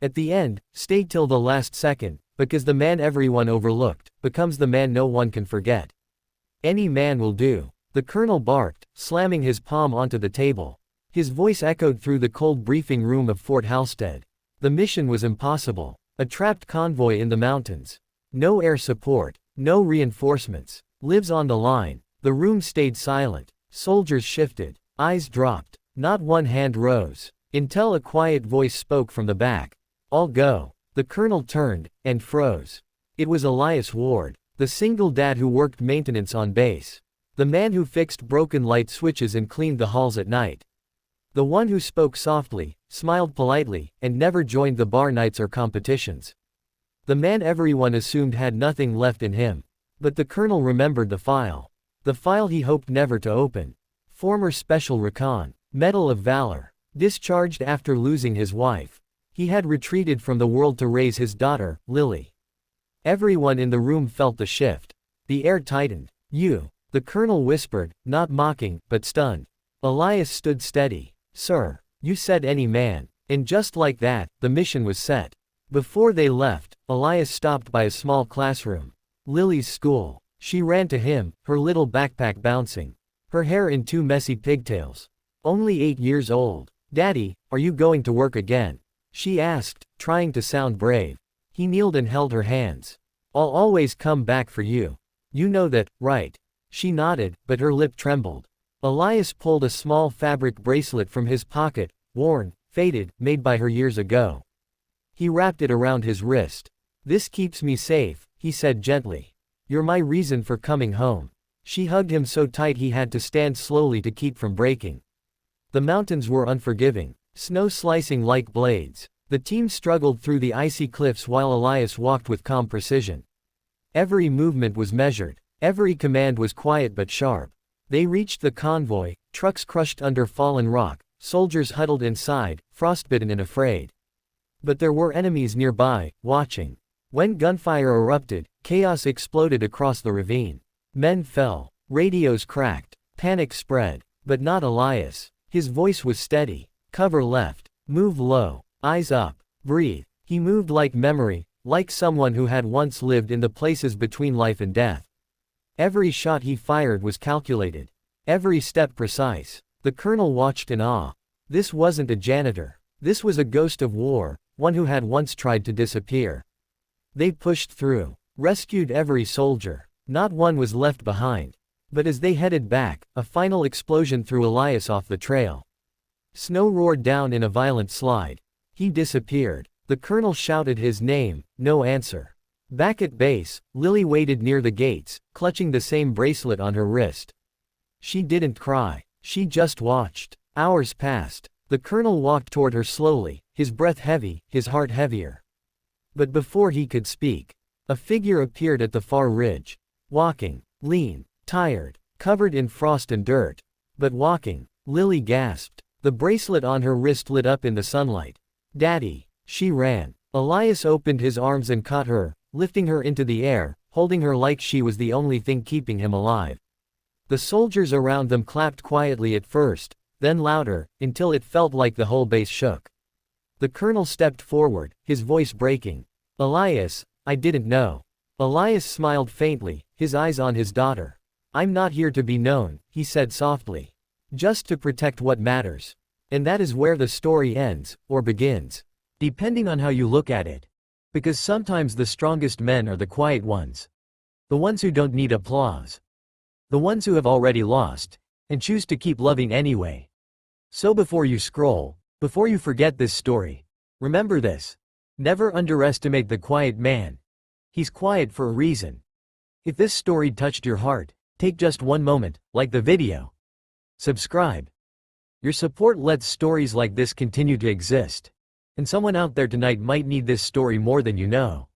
At the end, stay till the last second, because the man everyone overlooked becomes the man no one can forget. Any man will do. The colonel barked, slamming his palm onto the table. His voice echoed through the cold briefing room of Fort Halstead. The mission was impossible. A trapped convoy in the mountains. No air support. No reinforcements. Lives on the line. The room stayed silent. Soldiers shifted. Eyes dropped. Not one hand rose. Until a quiet voice spoke from the back. "All go." The colonel turned, and froze. It was Elias Ward, the single dad who worked maintenance on base. The man who fixed broken light switches and cleaned the halls at night. The one who spoke softly, smiled politely, and never joined the bar nights or competitions. The man everyone assumed had nothing left in him. But the colonel remembered the file. The file he hoped never to open. Former Special Recon. Medal of Valor. Discharged after losing his wife. He had retreated from the world to raise his daughter, Lily. Everyone in the room felt the shift. The air tightened. "You," the colonel whispered, not mocking, but stunned. Elias stood steady. "Sir, you said any man." And just like that, the mission was set. Before they left, Elias stopped by a small classroom. Lily's school. She ran to him, her little backpack bouncing. Her hair in two messy pigtails. Only 8 years old. "Daddy, are you going to work again?" she asked, trying to sound brave. He kneeled and held her hands. "I'll always come back for you. You know that, right?" She nodded, but her lip trembled. Elias pulled a small fabric bracelet from his pocket, worn, faded, made by her years ago. He wrapped it around his wrist. "This keeps me safe," he said gently. "You're my reason for coming home." She hugged him so tight he had to stand slowly to keep from breaking. The mountains were unforgiving, snow slicing like blades. The team struggled through the icy cliffs while Elias walked with calm precision. Every movement was measured. Every command was quiet but sharp. They reached the convoy, trucks crushed under fallen rock, soldiers huddled inside, frostbitten and afraid. But there were enemies nearby, watching. When gunfire erupted, chaos exploded across the ravine. Men fell. Radios cracked. Panic spread. But not Elias. His voice was steady. "Cover left. Move low. Eyes up. Breathe." He moved like memory, like someone who had once lived in the places between life and death. Every shot he fired was calculated. Every step precise. The colonel watched in awe. This wasn't a janitor. This was a ghost of war, one who had once tried to disappear. They pushed through. Rescued every soldier. Not one was left behind. But as they headed back, a final explosion threw Elias off the trail. Snow roared down in a violent slide. He disappeared. The colonel shouted his name, no answer. Back at base, Lily waited near the gates, clutching the same bracelet on her wrist. She didn't cry. She just watched. Hours passed. The colonel walked toward her slowly, his breath heavy, his heart heavier. But before he could speak, a figure appeared at the far ridge. Walking. Lean. Tired. Covered in frost and dirt. But walking. Lily gasped. The bracelet on her wrist lit up in the sunlight. "Daddy." She ran. Elias opened his arms and caught her, lifting her into the air, holding her like she was the only thing keeping him alive. The soldiers around them clapped quietly at first, then louder, until it felt like the whole base shook. The colonel stepped forward, his voice breaking. "Elias, I didn't know." Elias smiled faintly, his eyes on his daughter. "I'm not here to be known," he said softly. "Just to protect what matters." And that is where the story ends, or begins. Depending on how you look at it. Because sometimes the strongest men are the quiet ones. The ones who don't need applause. The ones who have already lost, and choose to keep loving anyway. So before you scroll, before you forget this story, remember this. Never underestimate the quiet man. He's quiet for a reason. If this story touched your heart, take just one moment, like the video. Subscribe. Your support lets stories like this continue to exist. And someone out there tonight might need this story more than you know.